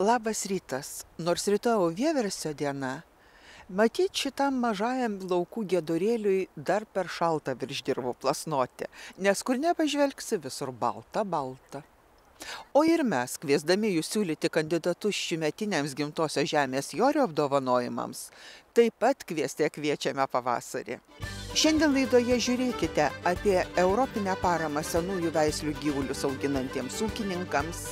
Labas rytas. Nors rytoj vieversio diena, matyt šitam mažajam laukų giedorėliui dar per šalta virš dirvų plasnoti, nes kur nepažvelgsi visur balta, balta. O ir mes, kviesdami jūs siūlyti kandidatus šiųmetiniams Gimtosios žemės jorio apdovanojimams, taip pat kviečiame pavasarį. Šiandien laidoje žiūrėkite apie europinę paramą senųjų veislių gyvulius auginantiems ūkininkams,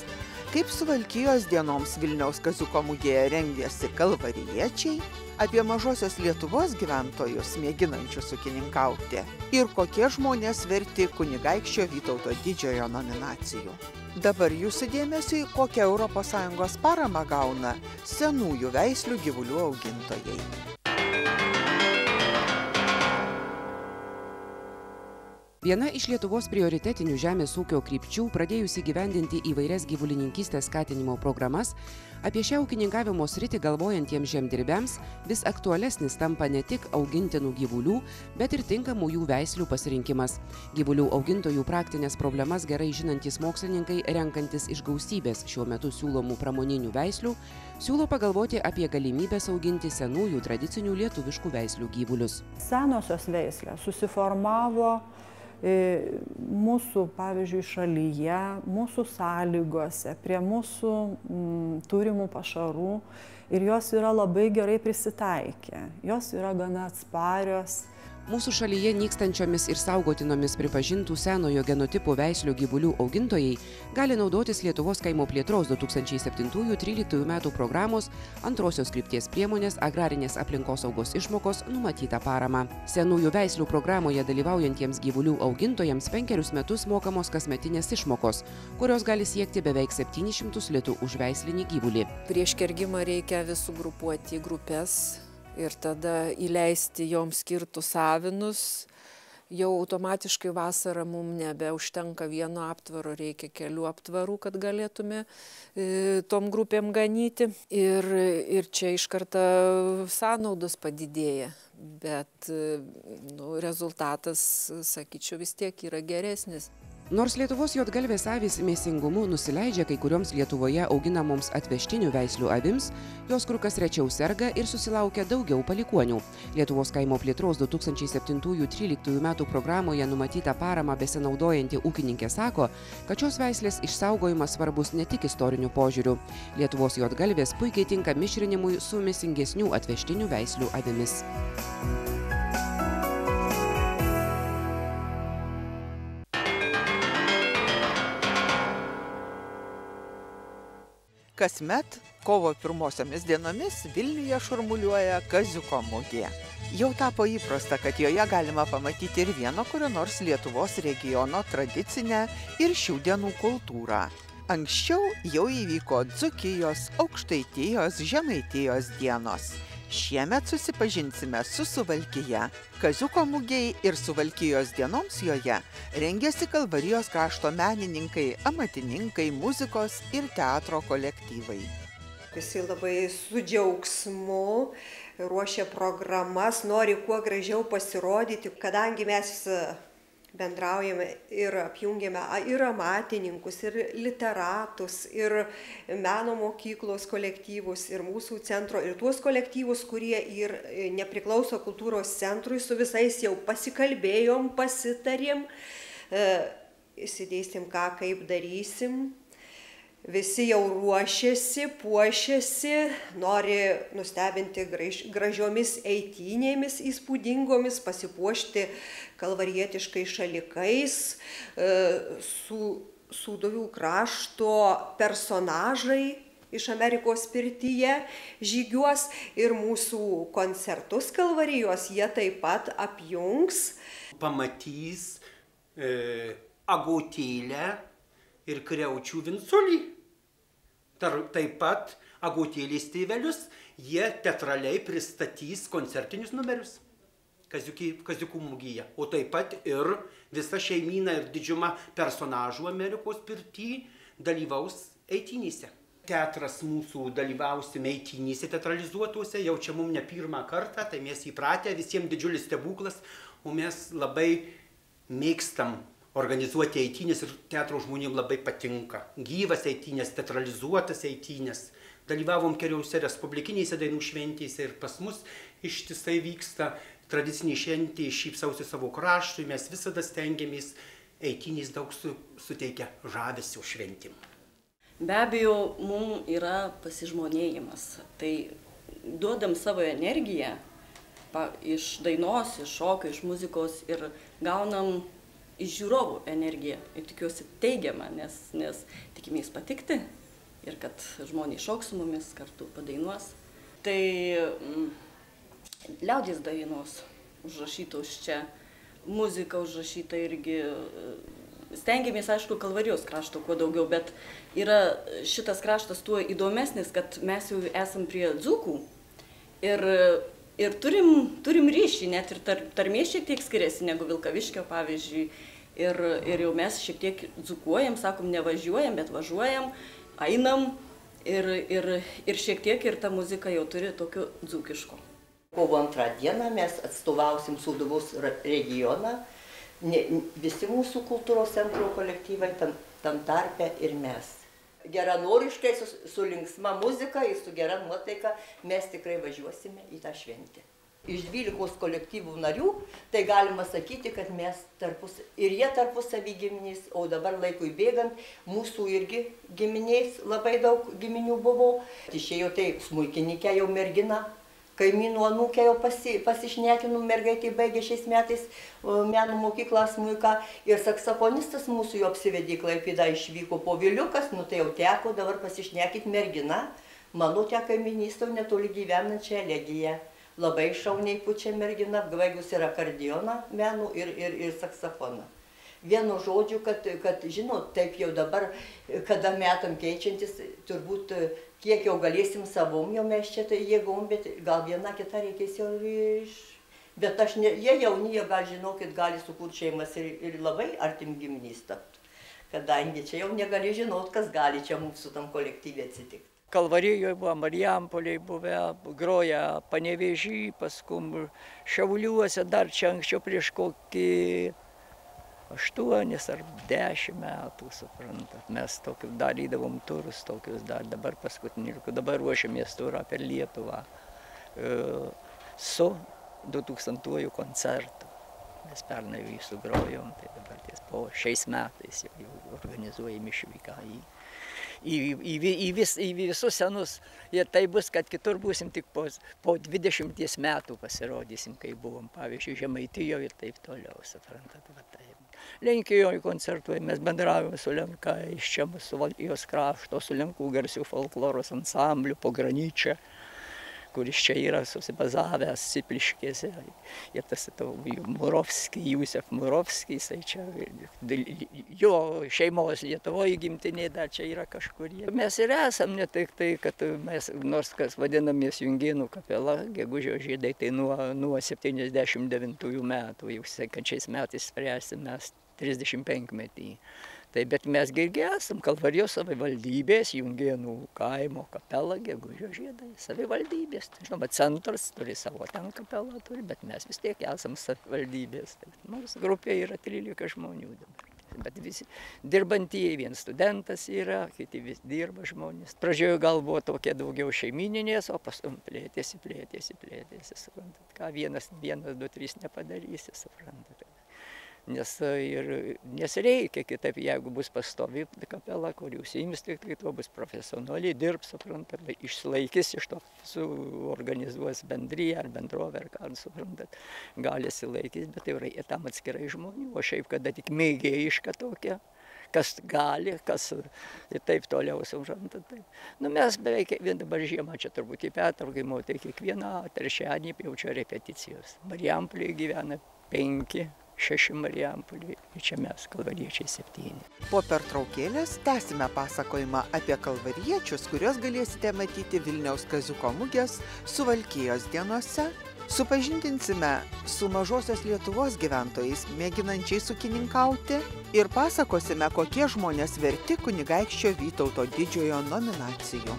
kaip Suvalkijos dienoms Vilniaus kaziuko mugėje rengėsi kalvariečiai, apie mažosios Lietuvos gyventojus mėginančius ūkininkauti ir kokie žmonės verti kunigaikščio Vytauto didžiojo nominacijų. Dabar jūsų dėmesiui, kokią ES paramą gauna senųjų veislių gyvulių augintojai. Viena iš Lietuvos prioritetinių žemės ūkio krypčių, pradėjusi įgyvendinti įvairias gyvulininkystės skatinimo programas, apie šią ūkininkavimo sritį galvojantiems žemdirbiams vis aktualesnis tampa ne tik augintinų gyvulių, bet ir tinkamų jų veislių pasirinkimas. Gyvulių augintojų praktinės problemas gerai žinantys mokslininkai, renkantis iš gausybės šiuo metu siūlomų pramoninių veislių, siūlo pagalvoti apie galimybės auginti senųjų tradicinių lietuviškų veislių gyvulius. Senosios veislės susiformavo mūsų, pavyzdžiui, šalyje, mūsų sąlygose, prie mūsų turimų pašarų ir jos yra labai gerai prisitaikę, jos yra gana atsparios. Mūsų šalyje nykstančiomis ir saugotinomis pripažintų senojo genotipo veislių gyvulių augintojai gali naudotis Lietuvos kaimo plėtros 2007-2013 metų programos antrosios krypties priemonės agrarinės aplinkosaugos išmokos numatytą paramą. Senųjų veislių programoje dalyvaujantiems gyvulių augintojams 5 metus mokamos kasmetinės išmokos, kurios gali siekti beveik 700 litų už veislinį gyvulį. Prieš kergimą reikia vis sugrupuoti į grupės ir tada įleisti joms skirtus avinus. Jau automatiškai vasarą mums nebeužtenka vieno aptvaro, reikia kelių aptvarų, kad galėtume tom grupėm ganyti. Ir čia iš karto sąnaudos padidėja, bet rezultatas, sakyčiau, vis tiek yra geresnis. Nors Lietuvos juodgalvės avys mėsingumu nusileidžia kai kurioms Lietuvoje auginamoms atvežtinių veislių avims, jos kur kas rečiau serga ir susilaukia daugiau palikuonių. Lietuvos kaimo plėtros 2007-2013 metų programoje numatyta parama besinaudojanti ūkininkė sako, kad šios veislės išsaugojimas svarbus ne tik istoriniu požiūriu. Lietuvos juodgalvės puikiai tinka mišrinimui su mėsingesnių atvežtinių veislių avimis. Kasmet kovo 1 dienomis Vilniuje šurmuliuoja kaziuko mugė. Jau tapo įprasta, kad joje galima pamatyti ir vieno kurio nors Lietuvos regiono tradicinę ir šių dienų kultūrą. Anksčiau jau įvyko Dzūkijos, Aukštaitijos, Žemaitijos dienos. Šiemet susipažinsime su Suvalkija. Kaziuko mugei ir Suvalkijos dienoms joje rengėsi Kalvarijos krašto menininkai, amatininkai, muzikos ir teatro kolektyvai. Visi labai su džiaugsmu ruošia programas, nori kuo gražiau pasirodyti, kadangi mes bendraujame ir apjungiame ir amatininkus, ir literatus, ir meno mokyklos kolektyvus, ir mūsų centro, ir tuos kolektyvus, kurie ir nepriklauso kultūros centrui, su visais jau pasikalbėjom, pasitarėm, įsidėsim ką, kaip darysim. Visi jau ruošiasi, puošiasi, nori nustebinti gražiomis eitynėmis įspūdingomis, pasipuošti kalvarietiškai šalikais, Sūduvių krašto personažai iš Amerikos pirtyje žygiuos ir mūsų koncertus Kalvarijos jie taip pat apjungs. Pamatys agotėlę ir kriaučių vinculį. Taip pat agotėlės tėvelius jie teatraliai pristatys koncertinius numerius kaziukų mugėje. O taip pat ir visa šeimyna ir didžiuma personažų Amerikos pirty dalyvaus eitynėse. Teatras mūsų dalyvausime eitynėse teatralizuotuose, jau čia mums ne pirmą kartą, tai mes įpratę, visiems didžiulis stebuklas, o mes labai mėgstam organizuoti eitynės ir teatro žmonėms labai patinka. Gyvas eitynės, teatralizuotas eitynės. Dalyvavom keliose respublikinėse dainų šventėse ir pas mus ištisai vyksta tradicinė šventė šypsausi savo kraštui. Mes visada stengiamės, eitynės daug suteikia žavesio šventim. Be abejo, mums yra pasižmonėjimas. Tai duodam savo energiją iš dainos, iš šokio, iš muzikos ir gaunam iš žiūrovų energiją. Ir tikiuosi teigiamą, nes tikimės patikti ir kad žmonės šoks su mumis, kartu padainuos. Tai liaudies dainos užrašytos čia, muzika užrašyta irgi. Stengiamės, aišku, Kalvarijos krašto kuo daugiau, bet yra šitas kraštas tuo įdomesnis, kad mes jau esam prie dzūkų ir turim ryšį, net ir tarmė šiek tiek skiriasi negu Vilkaviškio, pavyzdžiui. Ir jau mes šiek tiek dzūkuojam, sakom, nevažiuojam, bet važiuojam, einam ir šiek tiek ir ta muzika jau turi tokio dzūkiško. Kovo 2 dieną mes atstovausim Sūduvos regioną. Visi mūsų kultūros centro kolektyvai tam tarpe ir mes. Geranoriškai, su linksma muzika ir su gera nuotaika mes tikrai važiuosime į tą šventę. Iš 12 kolektyvų narių, tai galima sakyti, kad mes ir jie tarpusavy giminės, o dabar laikui bėgant mūsų irgi giminės, labai daug giminių buvo. Išėjo tai smuikininkė jau mergina. Kaimynų anūkė jau pasišnekinu, mergaitė baigė šiais metais meno mokyklą smuiką ir saksofonistas mūsų jau apsivedė Klaipėdą, išvyko Poviliukas, tai jau teko dabar pasišnekyti mergina, mano te kaimynystė netoli gyvenančią Elegiją. Labai šauniai pučia mergina, baigus ir akordeoną meno ir saksofoną. Vienu žodžiu, kad žinot, taip jau dabar, kada metam keičiantis, turbūt kiek jau galėsim savom, jau mes čia tai jėgom, bet gal viena kita reikės jau Bet jie jauni, jie gal žinokit, gali sukurti šeimas ir labai artim giminys tapti. Kadangi čia jau negali žinot, kas gali čia mūsų tam kolektyvė atsitikti. Kalvarijoje buvo, Marijampolėje buvę, groję Panevėžy, paskui Šiauliuose dar čia anksčiau prieš kokį 8 ar 10 metų, suprantat. Mes tokius darydavom turus, tokius dabar paskutinį, dabar ruošiamės turą per Lietuvą su 2000-ųjų koncertu. Mes pernai jį sugrojom, tai dabar po šiais metais jau organizuojame išvyką į visus senus. Ir tai bus, kad kitur būsim tik po 20 metų pasirodysim, kai buvom, pavyzdžiui, Žemaitijoje ir taip toliau, suprantat. Lenkijoje koncertuoja, mes bendravome su Lenkais, čia mūsų Valtijos krašto, su Lenkų garsių folkloros ansambliu Pograničia, kuris čia yra susibazavęs Sipliškėse. Ir tas Jūsef Murovskis, tai čia jo šeimos Lietuvoje gimtinė dar čia yra kažkur. Mes ir esam, ne tik tai, kad mes, nors kas vadinamės Jungėnų kapela, gegužio žydai, tai nuo 79 metų, jau sekančiais metais spręsim mes 35-metį. Tai bet mes irgi esam Kalvarijos savivaldybės, Jungėnų kaimo kapela, gegužio žiedai, savivaldybės. Žinoma, centras turi savo ten kapelą, bet mes vis tiek esam savivaldybės. Mūsų grupė yra 13 žmonių dabar. Bet visi dirbantieji, vienas studentas yra, kiti vis dirba žmonės. Pradžioje gal buvo tokie daugiau šeimininės, o paskui plėtėsi. Suprantat, ką vienas, 2, 3 nepadarysi, suprantat. Nes reikia kitaip, jeigu bus pastovi kapela, kur jūs įims, tik to bus profesionaliai, dirbs, suprantat, išsilaikys iš to, suorganizuos bendryje ar bendrovę, ar ką, suprantat, gali silaikys, bet tai yra tam atskirai žmonių, o šiaip, kada tik mėgėjiška tokia, kas gali, kas ir taip toliau, suprantat. Mes beveik dabar žiemą čia turbūt į pertraukimą, tai kiekvieną trečiadienį jau čia repeticijos. Marijampolėje gyvena 5-6 Marijampolėje, ir čia mes, kalvariečiai, 7. Po pertraukėlės tęsime pasakojimą apie kalvariečius, kuriuos galėsite matyti Vilniaus Kaziuko mugės Suvalkijos dienose. Supažindinsime su Mažosios Lietuvos gyventojais, mėginančiais ūkininkauti, ir pasakosime, kokie žmonės verti kunigaikščio Vytauto Didžiojo nominacijų.